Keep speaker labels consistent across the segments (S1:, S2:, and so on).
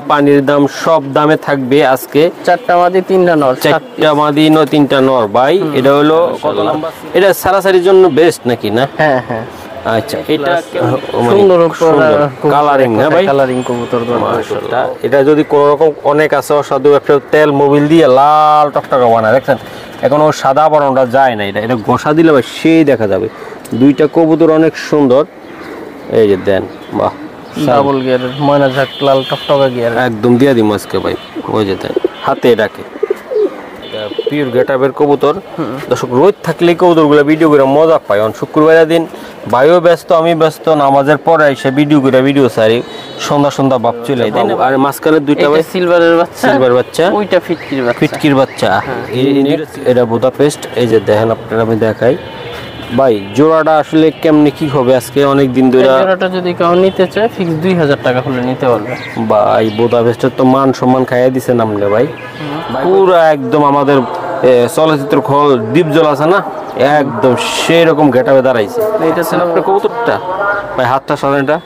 S1: পানির দাম সব দামে থাকবে আজকে।
S2: 4টা মাদি 3টা নর,
S1: 4টা মাদি 3টা নর ভাই। এটা হলো কত নাম্বার? এটা সারাসারির জন্য বেস্ট নাকি না?
S2: হ্যাঁ হ্যাঁ।
S1: আচ্ছা, এটা
S2: সুন্দর
S1: কালারিং না ভাই?
S2: কালারিং কবুতর
S1: মাশাআল্লাহ। এটা যদি কোন রকম অনেক আছে অসাধু একটা তেল মোবিল দিয়ে লাল টকটকা বানায় দেখছেন, এখনো সাদা বর্ণটা যায় না। এটা ঘষা দিলে ভাই সেই দেখা যাবে। দুইটা কবুতর অনেক সুন্দর। এই যে দেন, বাহ,
S2: ডাবল গিয়ার ময়না ঝাক লাল টকটকা গিয়ার
S1: একদম দিয়া দিই আজকে ভাই। ওই যে দেন, হাতে ডাকে পিওর গেটাবের কবুতর। দর্শক রোদ থাকলে কবুতরগুলো ভিডিও করে মজা পায়। শুক্রবারের দিন ভাইও ব্যস্ত, আমি ব্যস্ত, নামাজের পরে এসে ভিডিও সারি সন্ধ্যা ভাব চলে। আর মাঝখানে দুইটা ভাই
S2: সিলভারের বাচ্চা, ওইটা
S1: ফিটকির বাচ্চা। এটা বুদাপেস্ট। এই যে দেখেন আপনারা, আমি দেখাই ভাই জোড়াটা আসলে কেমনে কি হবে আজকে। অনেক দিন ধরে
S2: জোড়াটা যদি কেউ নিতে চায় ফিক্স 2000 টাকা হলে নিতে পারবে
S1: ভাই। বুদাপেস্টের তো মান সম্মান খাইয়া দিছে নামলে ভাই। পুরা একদম আমাদের চলচ্চিত্র খল দীপজল আছে না, একদম সেই রকম গেটাবে দাঁড়াইছে। এটা ছিল আপনার কবুতরটা ভাই, হাতটা সাজানটা।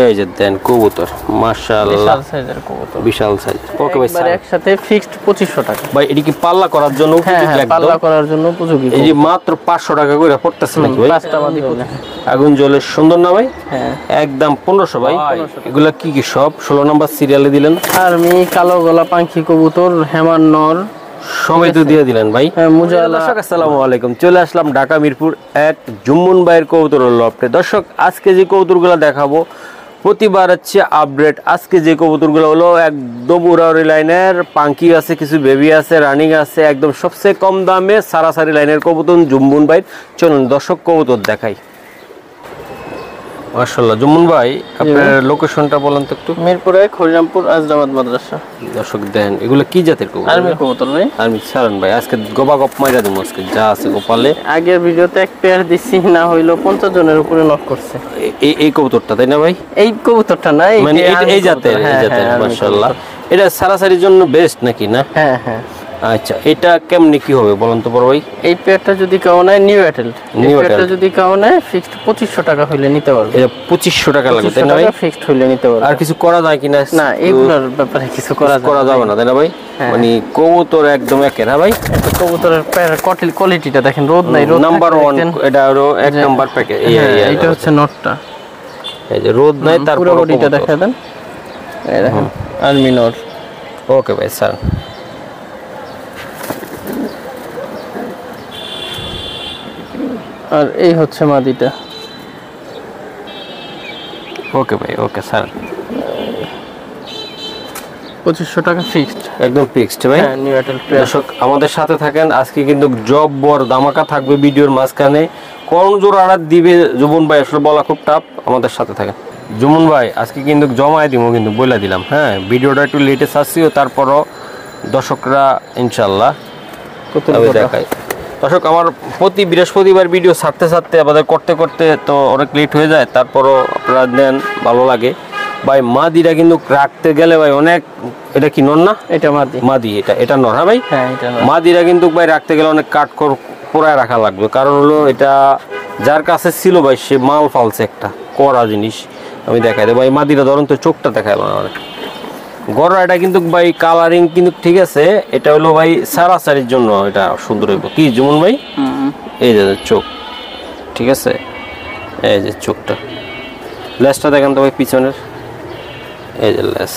S1: এই যে দেন কবুতর, মাশাআল্লাহ বিশাল সাইজ। ওকে ভাই,
S2: একসাথে ফিক্সড 2500 টাকা
S1: ভাই। এটা কি পাল্লা করার জন্য?
S2: হ্যাঁ, পাল্লা করার জন্য উপযোগী।
S1: এই যে মাত্র 500 টাকা করে পড়তেছে নাকি ভাই?
S2: 5টা মাদি
S1: আগুন জলে সুন্দর না ভাই?
S2: হ্যাঁ,
S1: একদম 1500 ভাই। এগুলা কি সব 16 নম্বর সিরিয়ালে দিলেন?
S2: আর্মি কালো গলা পাখি কবুতর, হেমান নর
S1: সবাই তো দিয়ে দিলেন ভাই।
S2: দর্শক
S1: আসসালামু আলাইকুম, চলে আসলাম ঢাকা মিরপুর 1 জুম্মন ভাইয়ের কবুতর লফটে। দর্শক আজকে যে কবুতরগুলো দেখাবো প্রতিবার হচ্ছে আপডেট। আজকে যে কবুতরগুলো হলো একদম উড়াউড়ি লাইনের পাঙ্কি আছে, কিছু বেবি আছে, রানিং আছে, একদম সবচেয়ে কম দামে সারাসারি লাইনের কবুতর জুম্মন ভাই। চলুন দর্শক কবুতর দেখাই। মাশাআল্লাহ জুম্মন ভাই, আপনার লোকেশনটা বলেন তো একটু।
S2: মিরপুর 1 হরিরামপুর আজরাবাদ মাদ্রাসা।
S1: দর্শক দেন, এগুলো কি জাতের কবুতর?
S2: আর্মি কবুতর ভাই।
S1: আর্মি ছাড়েন ভাই, আজকে গপ মাইরা দেবো আজকে যা আছে গোপালে।
S2: আগের ভিডিওতে এক পেয়ার দিছি, না হইলো 50 জনের উপরে নক করছে
S1: এই কবুতরটা, তাই না ভাই?
S2: এই কবুতরটা না,
S1: মানে এই জাতের মাশাআল্লাহ। এটা সারাসারির জন্য বেস্ট নাকি না?
S2: হ্যাঁ হ্যাঁ।
S1: আচ্ছা, এটা কেমনে কি হবে বলেন তো বড় ভাই?
S2: এই পেয়ারটা যদি কেউ নেয় নিউ অ্যাডাল্ট, পেয়ারটা যদি কেউ নেয় ফিক্সড 2500 টাকা হইলে নিতে পারবে।
S1: এটা 2500 টাকা লাগবে তাই না ভাই?
S2: ফিক্সড হইলে নিতে পারবে।
S1: আর কিছু করা যায় কিনা?
S2: না, এগুলোর ব্যাপারে কিছু করা
S1: যাবে না তাই না ভাই? মানে কবুতর একদম একের। হ্যাঁ ভাই,
S2: কবুতরের কোয়ালিটিটা দেখেন, রোদ নাই, রোদ
S1: নাম্বার 1। এটা হলো 1 নাম্বার প্যাকেজ।
S2: এটা হচ্ছে নটটা,
S1: এই যে রোদ নাই, তারপর
S2: পুরো বডিটা দেখা দেন। এই দেখেন আর্মি নট।
S1: ওকে ভাই স্যার।
S2: আর এই হচ্ছে মাদিটা।
S1: ওকে ভাই, ওকে স্যার।
S2: 2500 টাকা ফিক্সড,
S1: একদম ফিক্সড ভাই।
S2: হ্যাঁ, নিউ অ্যাডাল্ট।
S1: দর্শক আমাদের সাথে থাকেন, আজকে কিন্তু জব্বর ধামাকা থাকবে ভিডিওর মাঝখানে। কোন জোড়াটা দিবে জুমন ভাই আসলে বলা খুব টাফ। আমাদের সাথে থাকেন জুমন ভাই, আজকে কিন্তু জমায় দিব, কিন্তু বলে দিলাম। হ্যাঁ, ভিডিওটা একটু লেটে আসছিও, তারপরও দর্শকরা ইনশাল্লাহ দেখায়। দর্শক আমার প্রতি বৃহস্পতিবার ভিডিও ছাড়তে আমাদের করতে তো অনেক লেট হয়ে যায়, তারপরও আপনারা দেন, ভালো লাগে ভাই। মাদিরা কিন্তু রাখতে গেলে ভাই অনেক, এটা কি নর না?
S2: এটা
S1: মাদি। এটা নর। হ্যাঁ ভাই, মাদিরা কিন্তু ভাই রাখতে গেলে অনেক কাট পোড়ায় রাখা লাগবে। কারণ হলো এটা যার কাছে ছিল ভাই সে মাল ফালছে একটা কড়া জিনিস। আমি দেখাই দেবো ভাই, মাদিরা ধরুন তো চোখটা দেখায় অনেক গড়া। এটা কিন্তু ভাই কালারিং কিন্তু ঠিক আছে, এটা হলো ভাই সারাসারির জন্য এটা সুন্দর হইব। কি জুমন ভাই? এই যে চোখ, ঠিক আছে, এই যে চোখটা। লেজটা দেখেন তো ভাই পিছনের, এই যে লেজ।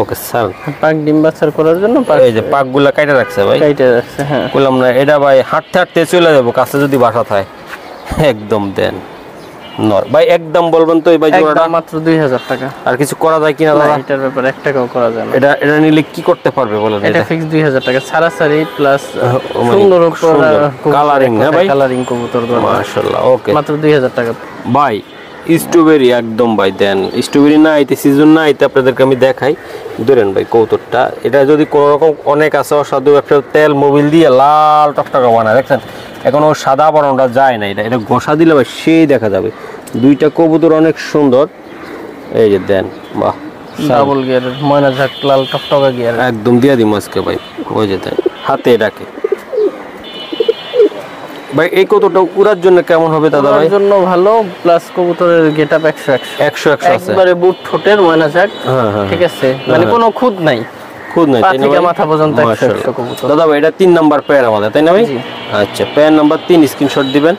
S1: Okay sir.
S2: পাক ডিম বাছার করার জন্য
S1: এই যে পাকগুলা কাইটা রাখছে ভাই,
S2: কাইটা রাখছে। হ্যাঁ,
S1: বললাম না, এটা ভাই হাঁটতে চলে যাবো কাছে যদি বাসা থাকে। একদম দেন নর ভাই, একদম বলবেন তো এই ভাই জোড়াটা
S2: মাত্র 2000 টাকা।
S1: আর কিছু করা যায় কিনা দাদা?
S2: এটার ব্যাপারে 1 টাকাও করা যায় না।
S1: এটা নিলে কি করতে পারবে বলেন?
S2: এটা ফিক্স 2000 টাকা সারাসারি প্লাস সুন্দর
S1: কালারিং। হ্যাঁ ভাই,
S2: কালারিং কবুতর
S1: মাশাআল্লাহ। ওকে,
S2: মাত্র 2000 টাকা
S1: ভাই। স্ট্রবেরি একদম ভাই দেন, স্ট্রবেরি না আইতে সিজন না আইতে আপনাদেরকে আমি দেখাই। ধরেন ভাই কবুতরটা, এটা যদি কোনো রকম অনেক আছে অসাধু একটা তেল মোবিল দিয়ে লাল টকটকা বানায় দেখছেন, এখনো সাদা বর্ণটা যায় না। এটা ঘষা দিলে ভাই সেই দেখা যাবে। দুইটা কবুতর অনেক সুন্দর। এই যে দেন, বাহ,
S2: ডাবল গিয়ার ময়না ঝাক লাল টকটকা গিয়ার একদম
S1: দিয়া দিই আজকে ভাই। ওই যে দেন, হাতে ডাকে ভাই এই কতটা উড়ার জন্য কেমন হবে দাদা ভাই?
S2: ওর জন্য ভালো, প্লাস কবুতরের গেটআপ 100
S1: আছে
S2: একবারে বুট ঠোঁটের ময়না যাক। ঠিক আছে, মানে কোনো খুদ নাই,
S1: খুদ নাই,
S2: পা
S1: তাই না
S2: থেকে
S1: ভাই?
S2: মাথা পর্যন্ত 100
S1: মাশাআল্লাহ।
S2: কবুতর।
S1: দাদা ভাই এটা 3 নাম্বার পেয়ার আমাদের, তাই না ভাই?
S2: জি।
S1: আচ্ছা, পেয়ার নাম্বার 3 স্ক্রিনশট দিবেন।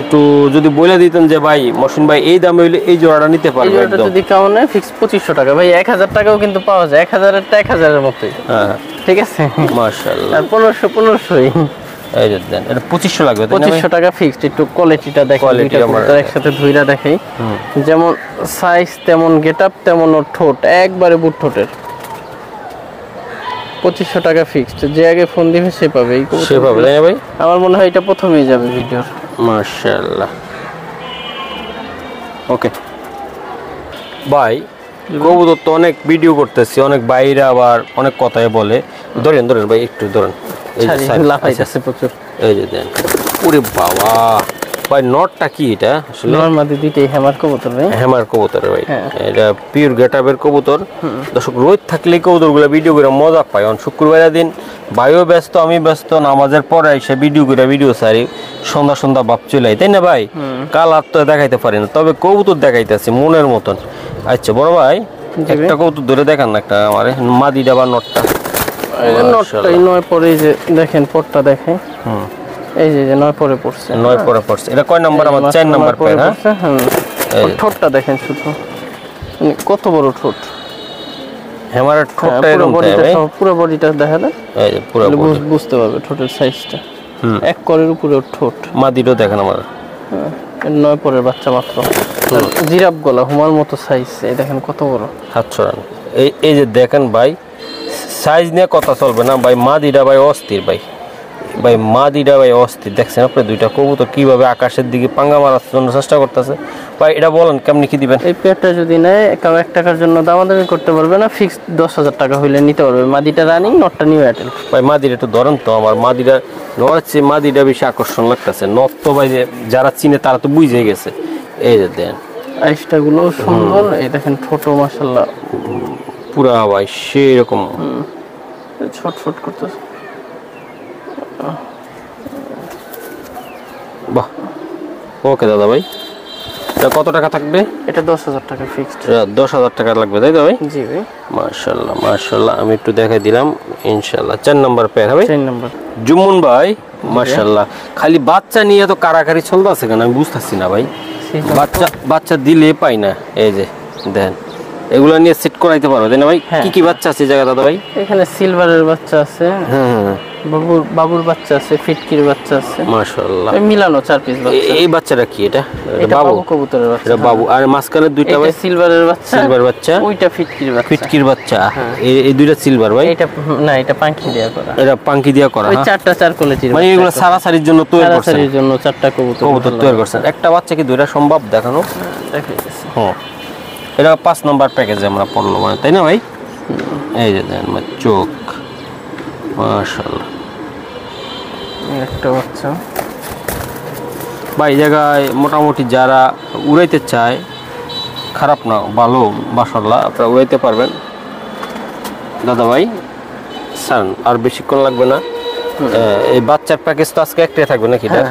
S1: একটু যদি বলে দিতেন যে ভাই মহসিন ভাই এই দামে হইলে এই জোড়াটা নিতে
S2: এই
S1: পারবে
S2: জোড়াটা
S1: একদম।
S2: যদি কাউন হয় ফিক্স 2500 টাকা ভাই, 1000 টাকাও কিন্তু পাওয়া যায়, 1000 এর 1000 এর মতোই।
S1: হ্যাঁ
S2: ঠিক আছে,
S1: মাশাআল্লাহ।
S2: আর 1500
S1: এই যে দেন, এটা 2500 লাগবে তাই না ভাই?
S2: 2500 টাকা ফিক্সড। একটু কোয়ালিটিটা দেখেন,
S1: Quality
S2: দুইটা
S1: আমার-
S2: কবুতর একসাথে ধুইরা দেখাই। যেমন সাইজ তেমন গেটআপ তেমন ওর ঠোঁট, একবারে বুট ঠোঁটের। 2500 টাকা ফিক্সড, যে আগে ফোন দিবে সে পাবে এই কবুতর।
S1: সেভাবে তাই না ভাই?
S2: আমার মনে হয় এটা প্রথমেই যাবে ভিডিওর।
S1: মাশাআল্লাহ। ওকে ভাই, কবুতর তো অনেক ভিডিও করতেছি, অনেক বাইরে আবার অনেক কথাই বলে। ধরেন ভাই, একটু ধরেন। এই যে side-
S2: লাফাইতেছে প্রচুর।
S1: এই যে দেন, ওরে বাবা ভাই, নটটা কি এটা আসলে?
S2: নরমাদি দুইটাই হ্যামার কবুতর ভাই।
S1: হ্যামার কবুতর ভাই,
S2: হ্যাঁ।
S1: এটা পিওর গেটআপের কবুতর। দর্শক রোদ থাকলে কবুতরগুলো ভিডিও করে মজা পায়। অন শুক্রবারের দিন ভাইও ব্যস্ত, আমি ব্যস্ত, নামাজের পরে এসে ভিডিও সারি, সন্ধ্যা ভাব চলে, তাই না ভাই? কালার তো দেখাইতে পারি না, তবে কবুতর দেখাইতেছি মনের মতন। আচ্ছা বড় ভাই, একটা কবুতর ধরে দেখান না, একটা আমার মাদিটা বা নটটা।
S2: নটটাই 9 পরে যে দেখেন, পটটা দেখে। এই যে 9 পরে পড়ছে।
S1: 9 পরে পড়ছে। এটা কয় নাম্বার? আমার 4 নাম্বার
S2: পরে
S1: পেয়ার।
S2: পড়ছে। ওর ঠোঁটটা দেখেন শুধু, মানে কত বড় ঠোঁট।
S1: হ্যামারের ঠোঁটটা
S2: পুরো
S1: এরকম তাই
S2: বডিটা
S1: ভাই?
S2: পুরো বডিটা দেখা দেন,
S1: এই যে পুরো body।
S2: বুঝতে পারবে ঠোঁটের সাইজটা। এক করের উপরে ওর ঠোঁট।
S1: মাদিটাও দেখেন আমার।
S2: 9 পরের বাচ্চা মাত্র। জিরাফ গলা, হুমার মতো সাইজ। এই দেখেন কত বড়।
S1: হাত ছড়ান। এই যে দেখেন ভাই, সাইজ নিয়ে কথা চলবে না ভাই। মাদিটা ভাই অস্থির ভাই, মাদিটা ভাই অস্থির। দেখছেন আপনি দুইটা কবুতর কিভাবে আকাশের দিকে পাঙ্গা মারার জন্য চেষ্টা করতেছে ভাই। এটা বলেন কেমনি কি দিবেন?
S2: এই পেয়ারটা যদি নেয় কারো 1 টাকার জন্য দামাদামি করতে পারবে না, ফিক্সড 10,000 টাকা হইলে নিতে পারবে। মাদিটা রানিং, নটটা নিউ এয়ারটেল।
S1: ভাই মাদিটা একটু ধরেন তো, আমার মাদিটা নড়ার চেয়ে মাদিটা বেশি আকর্ষণ লাগতেছে। নট তো ভাই যে যারা চিনে তারা তো বুঝে গেছে। এই যে দেন,
S2: আইসটা গুলো সুন্দর। এই দেখেন ছোট, মাশাআল্লাহ
S1: পুরা ভাই সেরকম
S2: ছটফট করতেছে।
S1: বাহ। ওকে দাদা ভাই, এটা কত টাকা থাকবে?
S2: এটা 10,000 টাকা ফিক্সড।
S1: 10,000 টাকা লাগবে তাই তো ভাই?
S2: জি ভাই।
S1: মাশাআল্লাহ আমি একটু দেখাই দিলাম। ইনশাআল্লাহ 4 নাম্বার পেয়ার হবে।
S2: 4 নাম্বার।
S1: জুমুন ভাই মাশাআল্লাহ, খালি বাচ্চা নিয়ে তো কারাকারি চলতেছে কেন আমি বুঝতেছি না ভাই। বাচ্চা দিলে পাই না। এই যে দেন, এগুলো নিয়ে সেট করাইতে পারো তাই না ভাই? কি বাচ্চা আছে এই জায়গা দাদা ভাই?
S2: এখানে সিলভারের বাচ্চা আছে,
S1: হ্যাঁ,
S2: বাবুর বাচ্চা আছে, ফিটকির বাচ্চা আছে।
S1: মাশাআল্লাহ।
S2: মিলানো 4 পিস বাচ্চা।
S1: এই বাচ্চাটা কি? এটা
S2: বাবু কবুতরের বাচ্চা।
S1: এটা বাবু। আর মাঝখানে দুইটা ভাই
S2: সিলভারের বাচ্চা।
S1: সিলভার বাচ্চা,
S2: ওইটা ফিটকির বাচ্চা।
S1: ফিটকির বাচ্চা। এই দুইটা সিলভার ভাই?
S2: এটা না, এটা পাঙ্কি দেয়া করা।
S1: এটা পাঙ্কি দিয়া করা।
S2: ওই 4টা 4 কোয়ালিটির
S1: মানে এগুলো সারাসারির জন্য তৈরি করছেন?
S2: সারাসারির জন্য 4টা কবুতর
S1: তৈরি করছেন। একটা বাচ্চা কি দুইটা সম্ভব দেখানো?
S2: দেখাইতেছি।
S1: হ্যাঁ, এটা 5 নাম্বার প্যাকেজে আমরা পড়লো মানে, তাই না ভাই? এই যে দেন চোখ, মাশাআল্লাহ।
S2: একটা বাচ্চা
S1: ভাই জায়গায় মোটামুটি যারা উড়াইতে চায়, খারাপ না, ভালো মাশাআল্লাহ, আপনারা উড়াইতে পারবেন দাদা ভাই। সান আর বেশিক্ষণ লাগবে না। এই বাচ্চার প্যাকেজ তো আজকে একটাই থাকবে নাকি এটা?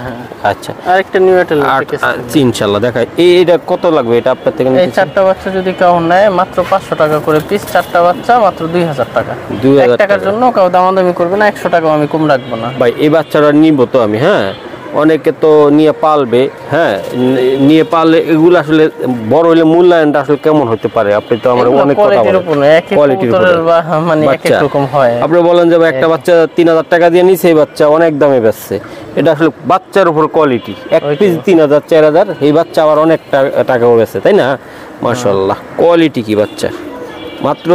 S1: আচ্ছা,
S2: আরেকটা নিউ এয়ারটেল প্যাকেজ।
S1: ইনশাআল্লাহ দেখাই। এটা কত লাগবে? এটা আপনার থেকে
S2: এই 4টা বাচ্চা যদি কেউ নেয় মাত্র 500 টাকা করে পিস। 4টা বাচ্চা মাত্র 2000 টাকা।
S1: 2000
S2: 1 টাকার জন্য কেউ দামাদামি করবে না, 100 টাকাও আমি কম রাখবো না
S1: ভাই। এই বাচ্চাটা নিব তো আমি, হ্যাঁ, অনেকে তো নিয়ে পালবে, হ্যাঁ, নিয়ে পাললে এগুলো আসলে বড় হলে মূল্যায়নটা আসলে কেমন হতে পারে? আপনি তো আমার অনেক কথা
S2: কোয়ালিটির
S1: বলেন।
S2: উপর না, এক এক
S1: কোয়ালিটির উপরে
S2: কবুতরের মানে এক এক রকম হয়।
S1: আপনি বলেন যে ভাই একটা বাচ্চা 3000 টাকা দিয়ে নিছে, এই বাচ্চা অনেক দামে বেচছে। এটা আসলে বাচ্চার উপর কোয়ালিটি। এক পিস 3000 4000, এই বাচ্চা আবার অনেক টাকাও বেচে, তাই না? মাশাআল্লাহ, কোয়ালিটি কি বাচ্চা। মাত্র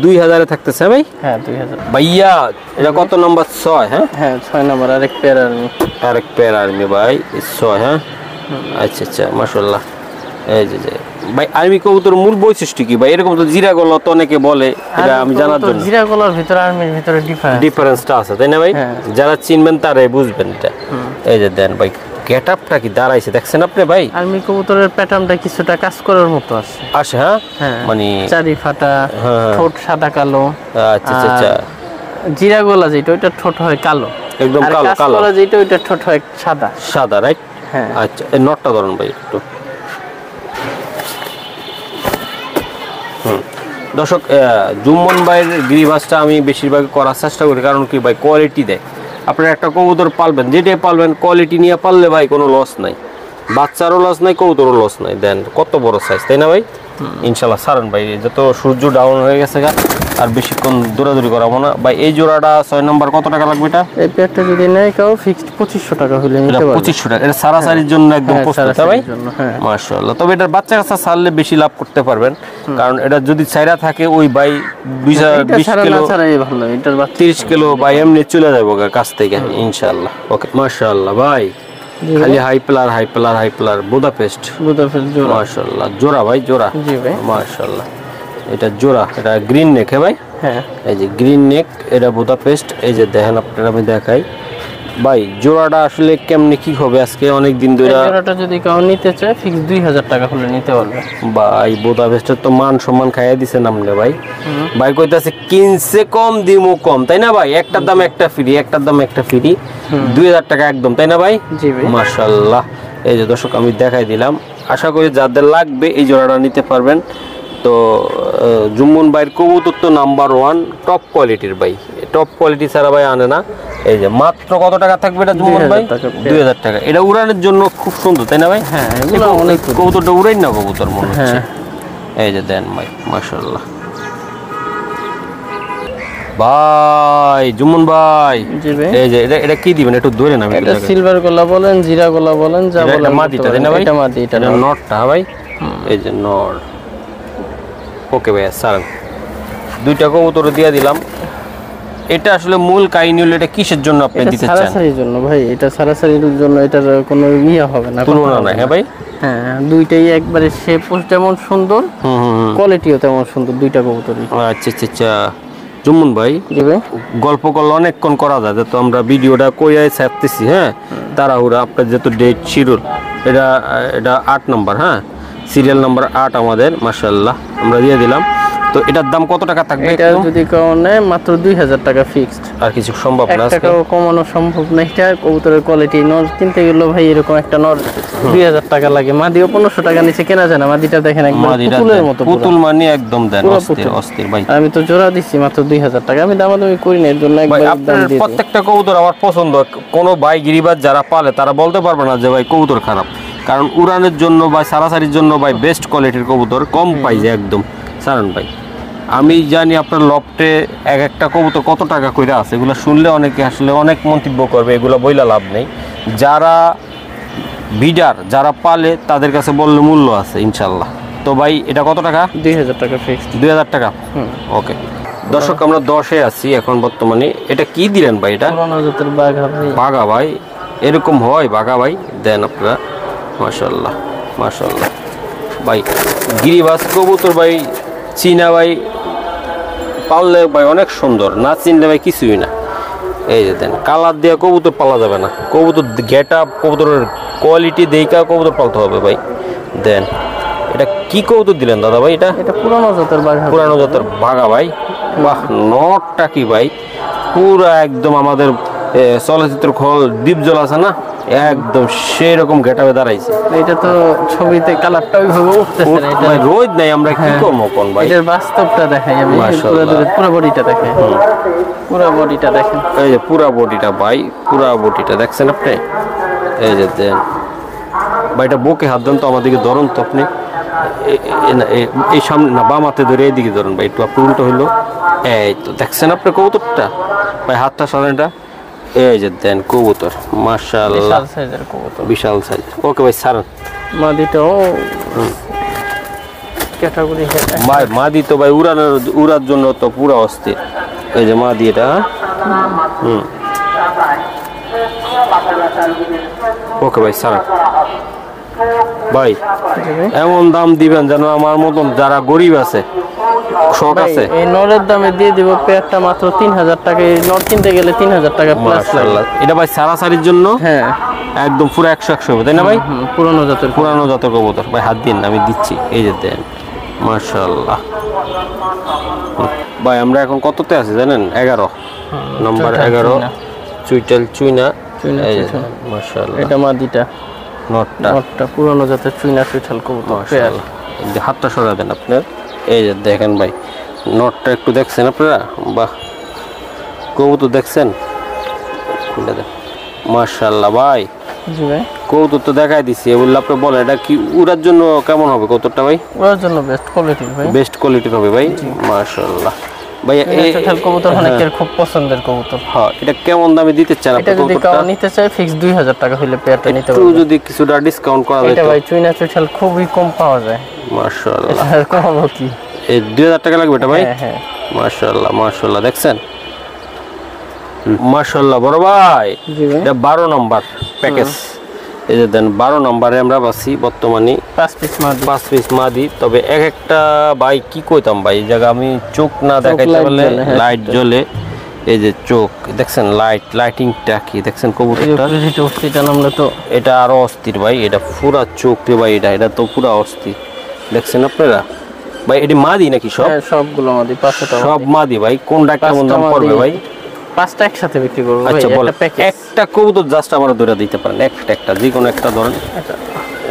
S1: 2000 এ থাকতেছে ভাই?
S2: হ্যাঁ 2000
S1: ভাইয়া। এটা কত নাম্বার? 6? হ্যাঁ
S2: হ্যাঁ 6 নাম্বার। আরেক পেয়ার আর্মি,
S1: আরেক পেয়ার আর্মি ভাই 6। হ্যাঁ আচ্ছা মাশাআল্লাহ। এই যে ভাই আর্মি কবুতর মূল বৈশিষ্ট্য কি ভাই? এরকম তো জিরা গলা তো অনেকে বলে, এটা আমি জানার জন্য।
S2: জিরা গলার ভিতরে আর্মির ভিতরে
S1: ডিফারেন্সটা আছে তাই না ভাই? যারা চিনবেন তারাই বুঝবেন এটা। এই যে দেন ভাই, গেটআপটা কি দাঁড়াইছে দেখছেন আপনি ভাই?
S2: আর্মি কবুতরের প্যাটার্নটা কিছুটা কাজ করার মতো আছে।
S1: হ্যাঁ মানে
S2: চারি ফাটা, ঠোঁট সাদা কালো।
S1: আচ্ছা।
S2: জিরা গলা যেটা, ওইটা ঠোঁট হয় কালো।
S1: একদম
S2: আর
S1: কালো
S2: কাজ
S1: কালো
S2: করা যেটা ওইটা ঠোঁট হয় সাদা।
S1: সাদা, রাইট?
S2: হ্যাঁ।
S1: আচ্ছা, এই নটটা ধরুন ভাই একটু। দর্শক, জুম্মন ভাইয়ের গিরিবাসটা আমি বেশিরভাগ করার চেষ্টা করি, কারণ কি ভাই কোয়ালিটি দেয়। আপনারা একটা কবুতর পালবেন, যেটাই পালবেন কোয়ালিটি নিয়ে পাললে ভাই কোনো লস নাই, বাচ্চারও লস নাই, কবুতরও লস নাই। দেন কত বড় সাইজ, তাই না ভাই? ইনশাল্লাহ সারেন ভাই, যত সূর্য ডাউন হয়ে গেছে গা, আর বেশিক্ষণ দৌড়াদৌড়ি করাবো না ভাই। এই জোড়াটা 6 নম্বর কত টাকা লাগবে এটা?
S2: এই পেয়ারটা যদি নেয় কেউ ফিক্সড 2500 টাকা হলে
S1: এটা
S2: নিতে পারবে।
S1: 2500 টাকা, এটা সারাসারির জন্য একদম
S2: হ্যাঁ,
S1: প্রস্তুত,
S2: সারাসারির
S1: ভাই?
S2: জন্য, হ্যাঁ।
S1: মাশাআল্লাহ। তবে এটার বাচ্চা কাচ্চা ছাড়লে বেশি লাভ করতে পারবেন, কারণ এটা যদি ছাইরা থাকে ওই ভাই 20
S2: এটা ছাড়া
S1: কিলো
S2: না ছাড়াই ভালো, এটার বাচ্চা
S1: 30 কিলো ভাই এমনি চলে যাবো কাছ থেকে ইনশাআল্লাহ। ওকে, মাশাআল্লাহ ভাই, খালি হাই প্লার বুদাপেস্ট,
S2: বুদাপেস্ট জোড়া।
S1: মাশাআল্লাহ। জোড়া ভাই, জোড়া।
S2: জি ভাই।
S1: মাশাআল্লাহ, এটা জোড়া, এটা গ্রিন নেক, হ্যাঁ ভাই?
S2: হ্যাঁ,
S1: এই যে গ্রিন নেক, এটা বুদাপেস্ট। এই যে দেখেন আপনারা, আমি দেখাই ভাই জোড়াটা আসলে কেমনে কি হবে, আজকে অনেক দিন ধরে।
S2: এই জোড়াটা যদি কেউ নিতে চায় ফিক্স 2000 টাকা হলে নিতে পারবে।
S1: ভাই বুদাপেস্টের তো মান সম্মান খাইয়া দিছে নামলে ভাই। ভাই কইতাছে কিনছে কম দিমু কম, তাই না ভাই? একটার দাম একটা ফ্রি, একটার দাম একটা ফ্রি, 2000 টাকা একদম, তাই না ভাই?
S2: জি ভাই।
S1: মাশাআল্লাহ। এই যে দর্শক আমি দেখাই দিলাম, আশা করি যাদের লাগবে এই জোড়াটা নিতে পারবেন। তো জুম্মন ভাইয়ের কবুতর তো নাম্বার 1 টপ কোয়ালিটির ভাই, টপ কোয়ালিটি ছাড়া ভাই আনে না। এই যে মাত্র কত টাকা থাকবে এটা জুম্মন ভাই? 2000 টাকা। এটা উড়ানের জন্য খুব সুন্দর, তাই না ভাই?
S2: হ্যাঁ, এগুলো অনেক
S1: কবুতরটা উড়াই না কবুতর মনে হচ্ছে।
S2: হ্যাঁ।
S1: এই যে দেন ভাই, মাশাআল্লাহ। ভাই জুম্মন ভাই,
S2: জি ভাই।
S1: এই যে এটা কি দিবেন একটু ধরে না?
S2: এটা সিলভার গোলা বলেন, জিরা গোলা বলেন, যা বলেন।
S1: মাদিটা, তাই না ভাই?
S2: এটা মাদি, এটা
S1: নটটা ভাই। এই যে নট। ওকে ভাই, স্যার দুইটা কবুতর দিয়ে দিলাম। এটা আসলে মূল কাহিনী হলো, এটা কিসের জন্য আপনি
S2: এটা
S1: দিতে চান?
S2: সারাসারির জন্য ভাই, এটা সারাসারির জন্য, এটার কোনো ইয়া হবে না,
S1: তুলনা নাই, হ্যাঁ ভাই?
S2: হ্যাঁ, দুইটাই একবারে শেপ যেমন সুন্দর, কোয়ালিটিও তেমন সুন্দর, দুইটা কবুতরই।
S1: আচ্ছা আচ্ছা আচ্ছা। জুম্মন ভাই,
S2: জি ভাই।
S1: গল্প করলে অনেকক্ষণ করা যায়, তো আমরা ভিডিওটা কইয়াই ছাড়তেছি। হ্যাঁ, তাড়াহুড়া, আপনার যেহেতু ডেট শিডিউল, এটা 8 নম্বর, হ্যাঁ, সিরিয়াল নাম্বার 8 আমাদের। মাশাআল্লাহ, আমরা দিয়ে দিলাম। তো এটার দাম কত টাকা থাকবে?
S2: এটা যদি কেউ নেয় মাত্র 2000 টাকা ফিক্সড।
S1: আর কিছু সম্ভব না?
S2: 1 টাকাও কমানো সম্ভব না। এটা কবুতরের কোয়ালিটি, নর কিনতে গেলে ভাই এরকম একটা নর 2000 টাকা লাগে। মাদিও 1500 টাকা নিচে কেনা যায় না। মাদিটা দেখেন একবার পুতুলের মতো,
S1: পুতুল মানে একদম দেন, অস্থির ভাই।
S2: আমি তো জোড়া দিচ্ছি মাত্র 2000 টাকা, আমি দামাদামি করি না, এর জন্য একবার দাম দিয়ে।
S1: প্রত্যেকটা কবুতর আমার পছন্দ। কোনো ভাই গিরিবাজ যারা পালে তারা বলতে পারবে না যে ভাই কবুতর খারাপ, কারণ উড়ানের জন্য বা সারাসারির জন্য ভাই বেস্ট কোয়ালিটির কবুতর কম পাই যে একদম। সারান ভাই, আমি জানি আপনার লফটে এক একটা কবুতর কত টাকা কইরা আছে, এগুলো শুনলে অনেকে আসলে অনেক মন্তব্য করবে, এগুলো বইলা লাভ নেই। যারা বিডার, যারা পালে তাদের কাছে বললে মূল্য আছে ইনশাল্লাহ। তো ভাই এটা কত টাকা?
S2: 2000 টাকা ফিক্সড।
S1: 2000 টাকা, ওকে। দর্শক আমরা 10-এ আছি এখন বর্তমানে। এটা কি দিলেন ভাই? এটা
S2: পুরানো জাতের বাঘা ভাই।
S1: বাঘা ভাই, এরকম হয় বাঘা ভাই? দেন আপনারা, মাশাআল্লাহ মাশাআল্লাহ ভাই। গিরিবাজ কবুতর ভাই, চীনা ভাই পাললে ভাই অনেক সুন্দর, না চিনলে ভাই কিছুই না। এই যে দেন, কালার দিয়ে কবুতর পালা যাবে না, কবুতর গেট আপ, কবুতরের কোয়ালিটি দেখা কবুতর পালতে হবে ভাই। দেন এটা কি কবুতর দিলেন দাদা ভাই? এটা
S2: পুরানো জাতের বাঘা,
S1: পুরানো জাতের বাঘা ভাই। বাহ, নটটা কি ভাই, পুরা একদম আমাদের চলচ্চিত্র খল দ্বীপজল আছে না, একদম সেই রকম গেটাবে দাঁড়াইছে।
S2: এটা তো ছবিতে কালারটা ওইভাবে উঠতেছে না, এটা
S1: ভাই রোদ নাই, আমরা কি করবো কোন ভাই?
S2: এটার বাস্তবটা দেখাই আমি, পুরো বডিটা দেখেন, পুরো বডিটা দেখেন।
S1: এই যে পুরা বডিটা ভাই, পুরা বডিটা দেখছেন আপনি? এই যে দেন ভাই, এটা বুকে হাত দেন তো, আমাদেরকে ধরুন তো আপনি, এই সামনে না, বাম হাতে ধরে এইদিকে ধরুন ভাই, একটু আপনি উল্টো হইলো। এই তো দেখছেন আপনি কবুতরটা ভাই, হাতটা সারেন এটা। এই যে দেন কবুতর, মাশাআল্লাহ,
S2: বিশাল সাইজের কবুতর,
S1: বিশাল সাইজ। ওকে ভাই, সারেন।
S2: মাদিটাও ক্যাটাগরি
S1: ভাই, মাদি তো ভাই উড়ার জন্য তো পুরা অস্থির। এই যে মাদি এটা, ওকে ভাই, সারেন ভাই। এমন দাম দিবেন যেন আমার মতন যারা গরিব আছে, শখ আছে।
S2: এই নরের দামে দিয়ে দিব পেয়ারটা মাত্র 3000 টাকা। এই নর কিনতে গেলে 3000 টাকা প্লাস লাগে।
S1: এটা ভাই সারাসারির জন্য
S2: হ্যাঁ,
S1: একদম পুরো 100 হবে, তাই না ভাই?
S2: পুরানো জাতের
S1: কবুতর ভাই, হাত দিন, আমি দিচ্ছি। এই যে দেন, মাশাআল্লাহ ভাই। আমরা এখন কততে আছি জানেন? 11 নম্বর 11 চুইটাল চুইনা
S2: চুইনা
S1: এই যে
S2: চুইঠাল।
S1: মাশাআল্লাহ
S2: এটা মাদিটা,
S1: নটটা
S2: নটটা পুরানো জাতের চুইনা চুইঠাল কবুতর পেয়ার।
S1: মাশাআল্লাহ এই যে হাতটা সরা দেন আপনার এই যে দেখেন ভাই নটটা একটু দেখছেন আপনারা বাহ কবুতর দেখছেন খুলে দেন মাশাআল্লাহ ভাই
S2: জি ভাই,
S1: কবুতর তো দেখাই দিছি বললে আপনি বলেন এটা কি উড়ার জন্য কেমন হবে কবুতরটা ভাই
S2: ওর জন্য বেস্ট কোয়ালিটির ভাই।
S1: বেস্ট কোয়ালিটির হবে ভাই মাশাআল্লাহ ভাই
S2: চুইনা চুইঠাল কবুতর অনেকের খুব পছন্দের কবুতর।
S1: হ্যাঁ এটা কেমন দামে দিতে চান আপনি
S2: এটা যদি
S1: কবুতরটা
S2: কেউ নিতে চায় ফিক্স 2000 টাকা হইলে পেয়ারটা নিতে
S1: একটু
S2: পারবে।
S1: যদি কিছুটা ডিসকাউন্ট করা যায়
S2: এটা ভাই চুইনা চুইঠাল খুবই কম পাওয়া যায়,
S1: মাশাআল্লাহ
S2: আর কমাবো কি?
S1: এই 2000 টাকা লাগবে এটা ভাই
S2: হ্যাঁ হ্যাঁ
S1: মাশাআল্লাহ মাশাআল্লাহ দেখছেন মাশাআল্লাহ বড় ভাই
S2: জি ভাই,
S1: এটা 12 নম্বর প্যাকেজ এই যে দেন 12 নম্বরে আমরা পাচ্ছি বর্তমানে
S2: 5 পিস মাদি।
S1: 5 পিস মাদি তবে এক একটা ভাই কি কইতাম ভাই এই জায়গা আমি চোখ না দেখাইতে
S2: light
S1: পারলে
S2: জ্বলে, হ্যাঁ,
S1: লাইট জ্বলে এই যে চোখ দেখছেন লাইটিংটা কি দেখছেন কবুতরটা
S2: এটা অস্থিরটা নামলে তো
S1: এটা আরো অস্থির ভাই এটা পুরা চোখ রে ভাই এটা তো পুরা অস্থির দেখছেন আপনারা ভাই এটি মাদি নাকি সব
S2: হ্যাঁ, সবগুলো মাদি, 500 টাকা।
S1: সব মাদি ভাই কোনটা কেমন দাম পড়বে ভাই
S2: পাঁচটা একসাথে বিক্রি করবো ভাই,
S1: আচ্ছা বলেন
S2: একটা প্যাকেজ।
S1: একটা কবুতর জাস্ট আমার ধরে দিতে পারেন একটা যে কোনো একটা ধরেন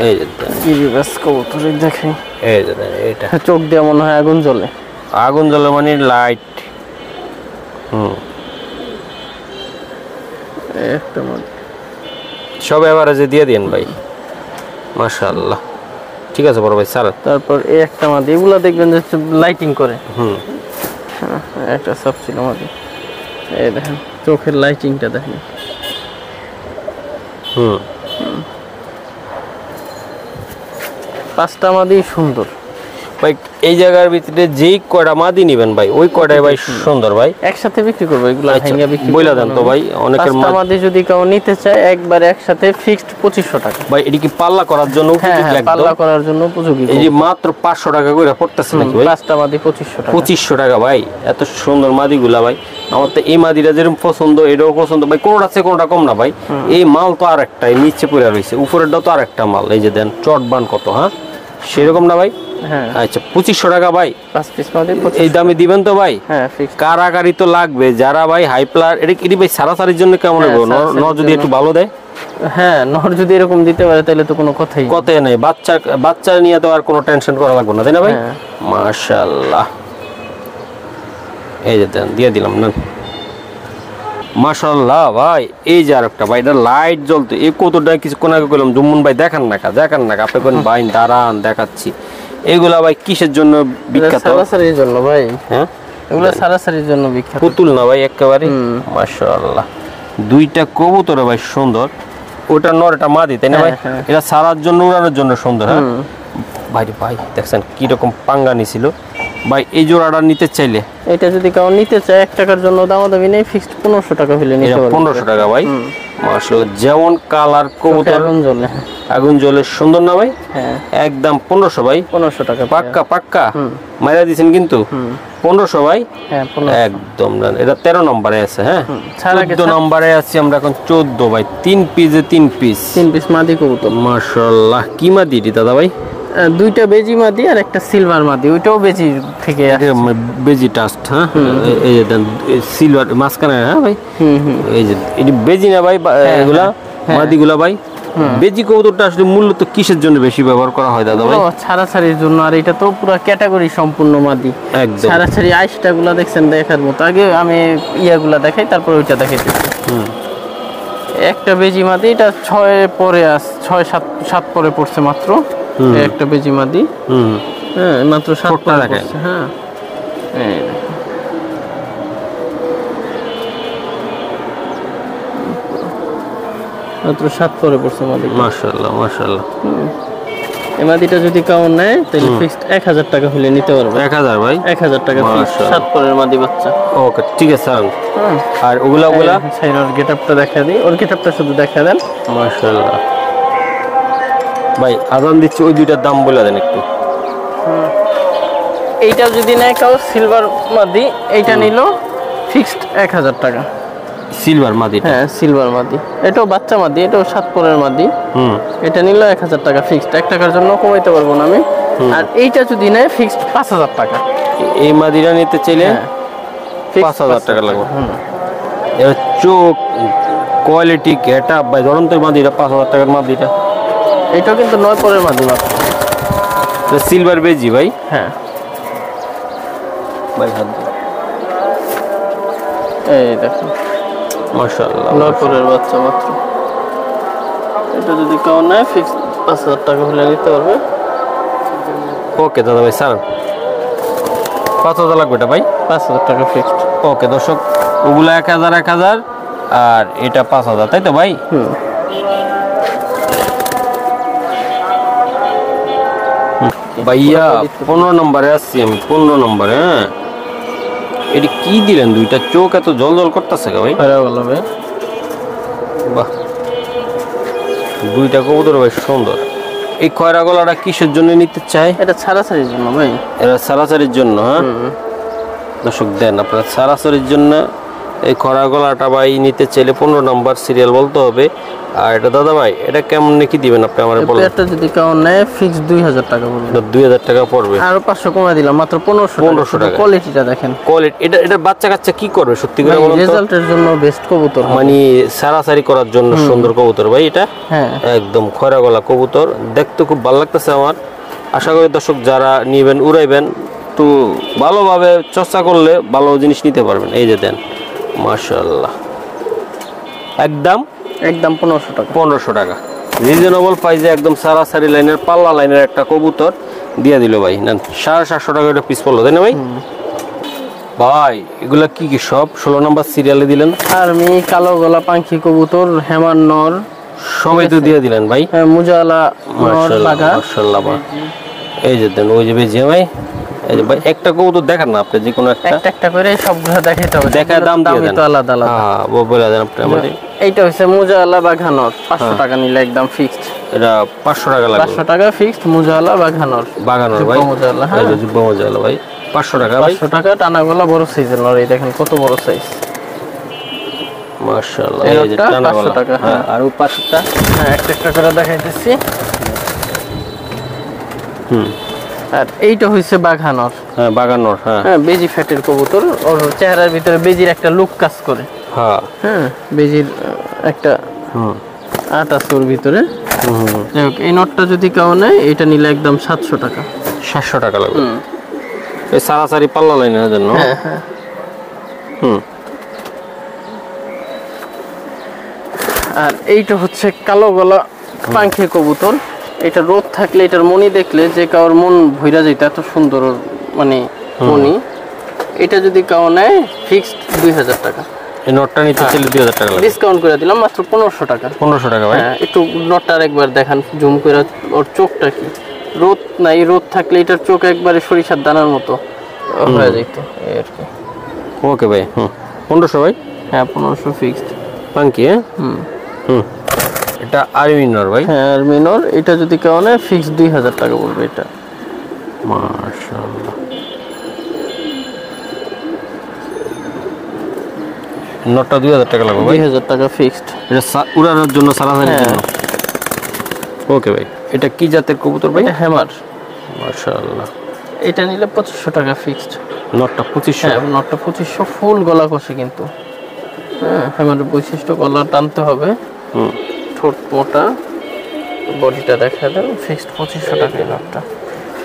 S1: এই যে দেন,
S2: গিরিবাস কবুতর দেখেন,
S1: এই যে দেন, এটা
S2: চোখ দিয়ে মনে হয় আগুন জ্বলে।
S1: আগুন জ্বলে মানে লাইট
S2: একটা মাদি,
S1: সব এভারেজে দিয়ে দিন ভাই মাশাআল্লাহ ঠিক আছে বড় ভাই স্যার
S2: তারপর এই একটা মাদি, এগুলা দেখবেন যে লাইটিং করে।
S1: হুম
S2: হ্যাঁ, একটা সব ছিল মাদি, এই দেখেন চোখের লাইটিংটা দেখেন।
S1: হুম
S2: 5টা মাদি সুন্দর
S1: ভাই এই জায়গার ভিতরে যেই কয়টা মাদি নিবেন ভাই ওই কয়টাই ভাই সুন্দর ভাই
S2: একসাথে বিক্রি করবো, এগুলো
S1: আচ্ছা,
S2: ভাঙিয়া বিক্রি
S1: বইলা
S2: করবো
S1: দেন
S2: না।
S1: তো ভাই, অনেকের
S2: 5টা মাদি যদি কেউ নিতে চায় একবারে একসাথে ফিক্সড 2500 টাকা।
S1: ভাই এটি কি পাল্লা করার জন্য
S2: হ্যাঁ
S1: উপযোগী
S2: হ্যাঁ,
S1: একদম?
S2: পাল্লা করার জন্য উপযোগী।
S1: এই যে মাত্র 500 টাকা করে পড়তেছে নাকি ভাই
S2: 5টা মাদি 2500 টাকা।
S1: 2500 টাকা ভাই এত সুন্দর মাদিগুলা ভাই আমার তো এই মাদিটা যেরকম পছন্দ এটাও পছন্দ ভাই কোনটা আছে কোনটা কম না ভাই এই মাল তো আর একটাই নিচে পড়ে রয়েছে উপরেরটা তো আর একটা মাল এই যে দেন চটবান কত হ্যাঁ সেরকম না ভাই
S2: হ্যাঁ
S1: আচ্ছা 2500 টাকা ভাই
S2: 5 পিস মাদি
S1: এই দামে দিবেন তো ভাই
S2: হ্যাঁ ফিক্সড।
S1: কারাকারি তো লাগবে যারা ভাই হাই প্লার এটা কি ভাই সারাসারির জন্য কেমন
S2: হ্যাঁ,
S1: হবে
S2: সারাসারির
S1: যদি একটু ভালো দেয়
S2: হ্যাঁ, নর যদি এরকম দিতে পারে তাহলে তো কোনো কথাই নেই।
S1: কথাই নেই বাচ্চা নিয়ে তো আর কোনো টেনশন করা লাগবে না তাই না ভাই
S2: হ্যাঁ।
S1: মাশাআল্লাহ এই যে দেন দিয়ে দিলাম না মাশাআল্লাহ ভাই এই যে আরেকটা ভাই এটা লাইট জ্বলতো এই কতটা কিছুক্ষণ আগে বললাম জুম্মন ভাই দেখান না আপনি কোন ভাই দাঁড়ান দেখাচ্ছি এগুলা ভাই কিসের জন্য বিখ্যাত
S2: সারাসারির জন্য ভাই,
S1: হ্যাঁ
S2: এগুলো সারাসারির জন্য বিখ্যাত।
S1: পুতুল না ভাই একেবারে মাশাআল্লাহ দুইটা কবুতর ভাই সুন্দর ওটা নর এটা মাদি তাই না ভাই
S2: হ্যাঁ, হ্যাঁ।
S1: এটা সারার জন্য উড়ানোর জন্য সুন্দর হ্যাঁ ভাই রে ভাই দেখছেন কি রকম পাঙ্গা নিছিল ভাই এই জোড়াটা নিতে চাইলে
S2: এটা যদি কেউ নিতে চায় 1 টাকার জন্য দামাদামি নেই, ফিক্সড 1500 টাকা হলে নিতে
S1: এটা
S2: পারবে।
S1: 1500 টাকা ভাই মাশাআল্লাহ যেমন কালার কবুতর
S2: আগুন জ্বলে।
S1: আগুন জ্বলে সুন্দর না ভাই
S2: হ্যাঁ
S1: একদম 1500 ভাই
S2: 1500 টাকা
S1: পাক্কা মাইরা দিছেন কিন্তু 1500 ভাই
S2: হ্যাঁ 1500।
S1: একদম না এটা 13 নম্বরে আছে হ্যাঁ
S2: ছাড়া
S1: 14 নম্বরে আছি আমরা এখন 14 ভাই 3 পিসে 3 পিস
S2: 3 পিস মাদি কবুতর,
S1: মাশাআল্লাহ কি মাদি এটি দাদা ভাই
S2: দুইটা বেজি মাদি আর একটা সিলভার মাদি, ওইটাও বেজি থেকে আসে।
S1: বেজি টাস্ট হ্যাঁ এই যে সিলভার মাঝখানে হ্যাঁ ভাই এই যে এটি বেজি না ভাই এগুলা মাদিগুলা ভাই বেজি কবুতরটা আসলে মূলত কিসের জন্য বেশি ব্যবহার করা হয় দাদা ভাই
S2: ও ছাড়াছাড়ির জন্য, আর এটা তো পুরো ক্যাটাগরি সম্পূর্ণ মাদি।
S1: একদম
S2: ছাড়াছাড়ি আইসটা গুলা দেখছেন দেখার মতো, আগে আমি ইয়াগুলা দেখাই তারপর ওইটা দেখাইতেছি। একটা বেজি মাদি, এটা 6 পরে 6-7 পরে পড়ছে মাত্র। এই একটা বেজি মাদি হ্যাঁ মাত্র 7
S1: ঠোঁটটা
S2: পরে
S1: দেখায়।
S2: পড়ছে হ্যাঁ এই দেখেন। মাত্র 7 পরে পড়ছে মাদি।
S1: মাশাআল্লাহ মাশাআল্লাহ
S2: এই মাদিটা যদি কাউন নেয় তাহলে ফিক্সড 1000 টাকা হলে নিতে পারবে।
S1: 1000 ভাই
S2: 1000 টাকা ফিক্সড,
S1: মাশাআল্লাহ।
S2: 7 পরের মাদি বাচ্চা।
S1: ওকে ঠিক আছে স্যার
S2: হ্যাঁ
S1: আর ওগুলা
S2: সাইরার গেটআপটা দেখা দিই, ওর গেটআপটা শুধু দেখা দেন।
S1: মাশাআল্লাহ ভাই আজান দিচ্ছি ওই দুইটার দাম বলে দেন একটু
S2: এইটা যদি নেয় কেউ সিলভার মাদি, এইটা নিল ফিক্সড 1000 টাকা।
S1: সিলভার মাদিটা
S2: হ্যাঁ সিলভার মাদি, এটাও বাচ্চা মাদি, এটাও 7 পরের মাদি। এটা নিল 1000 টাকা ফিক্সড, 1 টাকার জন্য কমাইতে পারবো না আমি। আর এইটা যদি নেয় ফিক্সড 5000 টাকা।
S1: এই মাদিরা নিতে চাইলে
S2: হ্যাঁ, fixed
S1: 5000 টাকা লাগবে এবার চোখ কোয়ালিটি গেটা ভাই ধরুন তো মাদিটা 5000 টাকার মাদিটা।
S2: এটাও কিন্তু 9 পরের মাদি মাত্র।
S1: সিলভার বেজি ভাই।
S2: হ্যাঁ
S1: ভাই হাত দিন।
S2: এই দেখুন
S1: মাশাআল্লাহ
S2: 9 পরের বাচ্চা মাত্র। এটা যদি কেউ নেয় ফিক্স 5000 টাকা হলে নিতে পারবে।
S1: ওকে দাদা ভাই স্যার 5000 লাগবে এটা ভাই।
S2: 5000 টাকা ফিক্সড।
S1: ওকে দর্শক ওগুলো 1000 1000 আর এটা 5000 তাই তো ভাই? ভাইয়া 15 নম্বরে আসছি আমি 15 নম্বরে। হ্যাঁ এটা কি দিলেন দুইটা চোখ এত জল জল করতেছে ভাই?
S2: ভালো ভাই
S1: বাহ দুইটা কবুতর ভাই সুন্দর। এই খয়রা গলাটা কিসের জন্য নিতে চাই?
S2: এটা ছাড়াছাড়ির জন্য ভাই।
S1: এটা সারাসারির জন্য। হ্যাঁ দর্শক দেন আপনারা সারাসারির জন্য এই খয়রা গলাটা ভাই নিতে চাইলে 15 নম্বর সিরিয়াল বলতে হবে। আর এটা দাদা ভাই এটা কেমন কি দিবেন আপনি আমারে বলেন?
S2: এটা যদি কেউ নেয় ফিক্স 2000 টাকা পড়বে।
S1: 2000 টাকা পড়বে।
S2: আর 500 কমাই দিলাম মাত্র 1500 টাকা। কোয়ালিটিটা দেখেন।
S1: কোয়ালিটি এটা বাচ্চা কাচ্চা কি করবে সত্যি করে বলুন তো?
S2: রেজাল্টের জন্য বেস্ট কবুতর
S1: মানে সারাসারি করার জন্য সুন্দর কবুতর ভাই এটা।
S2: হ্যাঁ
S1: একদম খয়রা গলা কবুতর দেখতে খুব ভালো লাগতেছে আমার। আশা করি দর্শক যারা নিবেন উড়াইবেন একটু ভালোভাবে চর্চা করলে ভালো জিনিস নিতে পারবেন। এই যে দেন মাশাআল্লাহ একদম
S2: 1500 টাকা।
S1: 1500 টাকা রিজনেবল প্রাইসে একদম সারাসারি লাইনের পাল্লা লাইনের একটা কবুতর দিয়ে দিল ভাই। নেন 750 টাকা এটা পিস পড়লো তাই না ভাই? ভাই এগুলা কি কি সব 16 নম্বর সিরিয়ালে দিলেন?
S2: আর্মি কালো গলা পাখি কবুতর হেমান নর
S1: সবাই তো দিয়ে দিলেন ভাই।
S2: মুজালা নর লাগা।
S1: মাশাআল্লাহ ভাই এই যে দেন ওই যে বেজে ভাই এই যে ভাই একটা কবুতর দেখান না আপনি যে কোনো একটা
S2: একটা করে সবগুলো দেখাইতে হবে।
S1: দেখা দাম দিয়ে দেন
S2: তো আলাদা আলাদা।
S1: হ্যাঁ বলে দেন আপনি আমাদের।
S2: এইটা হচ্ছে মুজালা বাঘানর 500 টাকা নিলে একদম ফিক্সড।
S1: এটা 500 টাকা লাগবে।
S2: 500 টাকা ফিক্সড মুজালা বাঘানর।
S1: বাগানোর ভাই
S2: মুজালা
S1: এই যে জুব্বা মুজালা ভাই 500 টাকা ভাই।
S2: 500 টাকা টানা গলা বড় সাইজের নর। এই দেখেন কত বড় সাইজ
S1: মাশাআল্লাহ। এই যে টানা
S2: 500 টাকা।
S1: হ্যাঁ আর 500টা।
S2: হ্যাঁ একটা করে দেখাইতেছি। আর এইটা হইছে বাঘানর।
S1: হ্যাঁ বাগানোর। হ্যাঁ
S2: হ্যাঁ বেজি ফ্যাটের কবুতর। ওর চেহারার ভিতরে বেজির একটা লুক কাজ করে।
S1: হ্যাঁ
S2: হ্যাঁ বেজির একটা আট আছে ওর ভিতরে। যাই হোক এই নটটা যদি কেউ নেয় এটা নিলে একদম 700 টাকা।
S1: 700 টাকা লাগবে এই সারাসারি পাল্লা লাইনের জন্য।
S2: হ্যাঁ হ্যাঁ আর এইটা হচ্ছে কালো গলা পাখি কবুতর। এটা রোদ থাকলে এটার মনি দেখলে যে কারোর মন ভইরা যেত এত সুন্দর ওর মানে মনি। এটা যদি কেউ নেয় ফিক্সড 2000 টাকা।
S1: এই নটটা নিতে চাইলে 2000 টাকা লাগবে।
S2: ডিসকাউন্ট করে দিলাম মাত্র 1500 টাকা।
S1: 1500 টাকা ভাই।
S2: হ্যাঁ একটু নটটা একবার দেখান জুম করে। ওর চোখটা কি রোদ নাই, রোদ থাকলে এটার চোখ একবারে সরিষার দানার মতো হয়ে যেত এই আর কি।
S1: ওকে ভাই 1500 ভাই।
S2: হ্যাঁ 1500 ফিক্সড
S1: পাঙ্কি। হ্যাঁ এটা আর্মিনর ভাই।
S2: হ্যাঁ আর্মিনর। এটা যদি কেউ নেয় ফিক্সড 2000 টাকা পড়বে এটা।
S1: মাশাআল্লাহ নটটা 2000 টাকা লাগবে ভাই।
S2: 2000 টাকা ফিক্সড।
S1: এটা উড়ানোর জন্য সারাসারির জন্য। ওকে ভাই এটা কি জাতের কবুতর ভাই?
S2: এটা হ্যামার।
S1: মাশাআল্লাহ
S2: এটা নিলে 2500 টাকা ফিক্সড।
S1: নটটা 2500।
S2: হ্যাঁ নটটা 2500 ফুল গলা কষে কিন্তু। হ্যাঁ হ্যামারের বৈশিষ্ট্য গলা টানতে হবে। ঠোঁট মোটা বডিটা দেখা দেন ফিক্সড 2500 টাকা এই নটটা।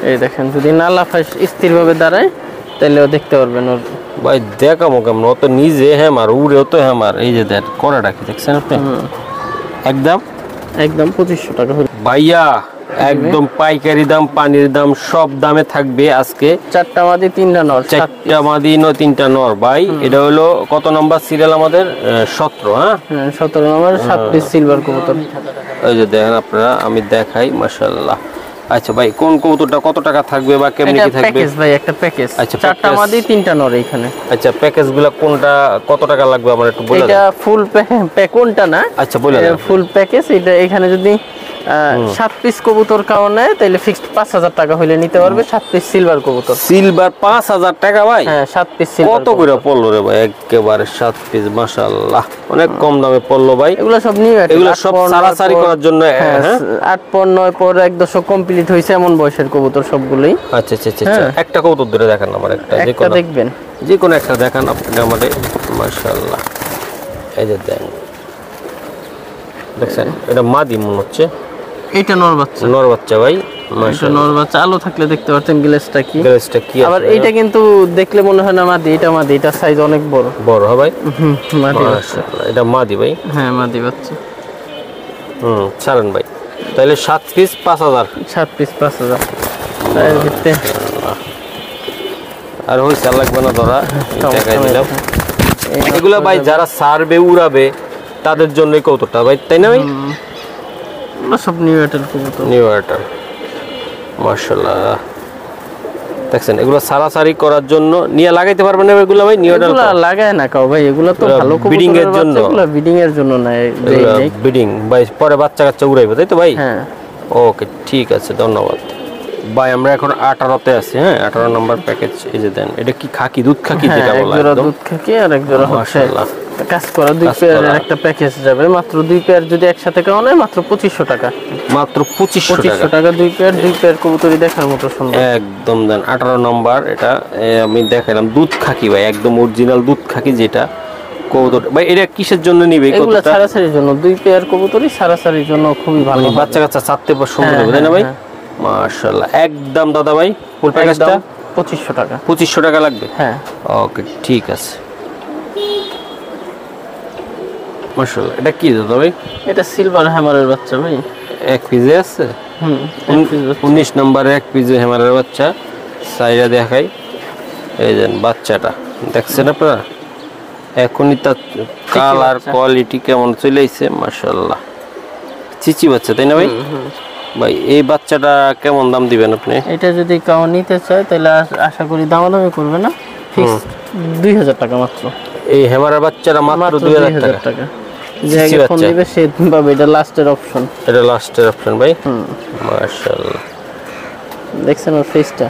S2: এই দেখেন যদি না লাফায় স্থিরভাবে দাঁড়ায় তাহলেও দেখতে পারবেন ওর।
S1: ভাই দেখামো কেমন ও তো নিজে হ্যামার উড়েও তো হ্যামার। এই যে দেখ কড়াটা কি দেখছেন আপনি? একদম
S2: 2500 টাকা হলো
S1: ভাইয়া একদম পাইকারি দাম পানির দাম সব দামে থাকবে আজকে।
S2: 4টা মাদি 3টা নর।
S1: 4টা মাদি 3টা নর ভাই। এটা হলো কত নম্বর সিরিয়াল আমাদের? 17। হ্যাঁ
S2: 17 নম্বর 7 পিস সিলভার কবুতর।
S1: এই যে দেখেন আপনারা আমি দেখাই মাশাআল্লাহ। আচ্ছা ভাই কোন কবুতরটা কত টাকা থাকবে বা কেমন কি থাকবে?
S2: প্যাকেজ ভাই একটা প্যাকেজ।
S1: আচ্ছা
S2: 4টা মাদি 3টা নর এখানে।
S1: আচ্ছা প্যাকেজগুলো কোনটা কত টাকা লাগবে আমার একটু বলে দেন।
S2: এটা ফুল প্যাক কোনটা না।
S1: আচ্ছা বলে দেন।
S2: ফুল প্যাকেজ এটা এখানে যদি 7 পিস কবুতর কাও নেয় তাহলে ফিক্সড 5000 টাকা হইলে নিতে পারবে। 7 পিস সিলভার কবুতর।
S1: সিলভার 5000 টাকা ভাই?
S2: হ্যাঁ 7 পিস সিলভার।
S1: কত করে পড়লো রে ভাই? একেবারে 7 পিস মাশাআল্লাহ অনেক কম দামে পড়লো ভাই।
S2: এগুলো সব নিউ
S1: এগুলো সব সারাসারি করার জন্য। হ্যাঁ
S2: 8 পর 9 পর 1 দশক কমপ্লিট হইছে এমন বয়সের কবুতর সবগুলোই।
S1: আচ্ছা আচ্ছা আচ্ছা একটা কবুতর ধরে দেখান আমার একটা যে
S2: একটা দেখবেন
S1: যে কোনো একটা দেখান আপনি আমাদের। মাশাআল্লাহ এই যে দেন দেখছেন এটা মাদি মনে হচ্ছে,
S2: এটা নর বাচ্চা।
S1: নর বাচ্চা ভাই,
S2: এটা নর বাচ্চা। আলো থাকলে দেখতে পাচ্ছেন গ্লেসটা কি।
S1: গ্লেসটা কি
S2: আবার
S1: আছে
S2: এইটা কিন্তু দেখলে মনে হয় না মাদি, এটা মাদি, এটা সাইজ অনেক বড়।
S1: বড় হয় ভাই,
S2: মাদি বাচ্চা।
S1: মাশাআল্লাহ এটা মাদি ভাই।
S2: হ্যাঁ মাদি বাচ্চা।
S1: ছাড়েন ভাই, তাহলে 7 পিস 5000,
S2: 7 পিস 5000। এর ভিতরে
S1: আর হইছে লাগবে না ধরা, দেখাই দিলাম।
S2: এই
S1: এগুলা ভাই যারা সারবে উড়াবে তাদের জন্যই কৌতুকটা ভাই, তাই না ভাই?
S2: এগুলো সব নিউ এয়ারটেল কবুতর।
S1: নিউ এয়ারটেল মাশাআল্লাহ। দেখছেন এগুলো সারাসারি করার জন্য নিয়ে লাগাইতে পারবেন না এগুলো ভাই? নিউ এয়ারটেল
S2: এগুলো লাগায় না কাও ভাই, এগুলো তো
S1: এগুলো
S2: ভালো
S1: breeding
S2: কবুতরের
S1: এর জন্য।
S2: বাচ্চা, এগুলো ব্রিডিং এর জন্য না।
S1: ব্রিডিং ভাই, পরে বাচ্চা কাচ্চা উড়াইবে তাই তো ভাই?
S2: হ্যাঁ
S1: ওকে ঠিক আছে, ধন্যবাদ ভাই। আমরা এখন 18তে আছি, হ্যাঁ 18 নম্বর প্যাকেজ। এই যে দেন, এটা কি খাকি, দুধ খাকি যেটা
S2: এক
S1: বলা
S2: জোড়া
S1: একদম
S2: দুধ খাকি আর এক জোড়া হচ্ছে
S1: মাশাআল্লাহ।
S2: কাজ করা। 2
S1: কাজ
S2: পেয়ারের
S1: করা।
S2: একটা প্যাকেজ যাবে মাত্র। 2 পেয়ার যদি একসাথে খাওয়া হয় মাত্র 2500 টাকা।
S1: মাত্র 2500 টাকা।
S2: 2500 টাকা 2 পেয়ার। 2 পেয়ার কবুতরই দেখার মতো সুন্দর।
S1: একদম দেন 18 নম্বর এটা। আমি দেখালাম দুধ খাকি ভাই, একদম অরিজিনাল দুধ খাকি যেটা কবুতর ভাই। এটা কিসের জন্য নিবে এই
S2: এগুলো
S1: কবুতরটা?
S2: সারাসারির জন্য। 2 পেয়ার কবুতরই সারাসারির জন্য খুবই ভালো।
S1: মানে বাচ্চা কাচ্চা চারতে পর সুন্দর
S2: হ্যাঁ,
S1: হবে তাই না ভাই?
S2: হ্যাঁ,
S1: মাশাআল্লাহ। একদম দাদা ভাই ফুল প্যাকেজটা
S2: একদম 2500 টাকা।
S1: 2500 টাকা লাগবে।
S2: হ্যাঁ
S1: ওকে ঠিক আছে মাশাআল্লাহ। এটা কি দাদা ভাই?
S2: এটা সিলভার হ্যামারের বাচ্চা ভাই।
S1: এক পিসে আছে।
S2: এক piece বাচ্চা।
S1: 19 নম্বরে এক পিসে হেমারের বাচ্চা। সাইডা দেখাই, এই যে বাচ্চাটা দেখছেন আপনারা, এখনই তার কালার
S2: বাচ্চা।
S1: কোয়ালিটি কেমন চলে আইছে মাশাআল্লাহ। চিচি বাচ্চা তাই না ভাই? ভাই এই বাচ্চাটা কেমন দাম দিবেন আপনি?
S2: এটা যদি কেউ নিতে চায় তাহলে আশা করি দামাদামি করবে না। ফিক্স 2000 টাকা মাত্র।
S1: এই হেমারের বাচ্চাটা মাত্র 2000 টাকা।
S2: টাকা। যে
S1: চিচি
S2: আগে ফোন
S1: বাচ্চা।
S2: দিবে সে পাবে, এটা লাস্টের অপশন।
S1: এটা লাস্টের অপশন ভাই। মাশাআল্লাহ।
S2: দেখছেন ওর ফেসটা?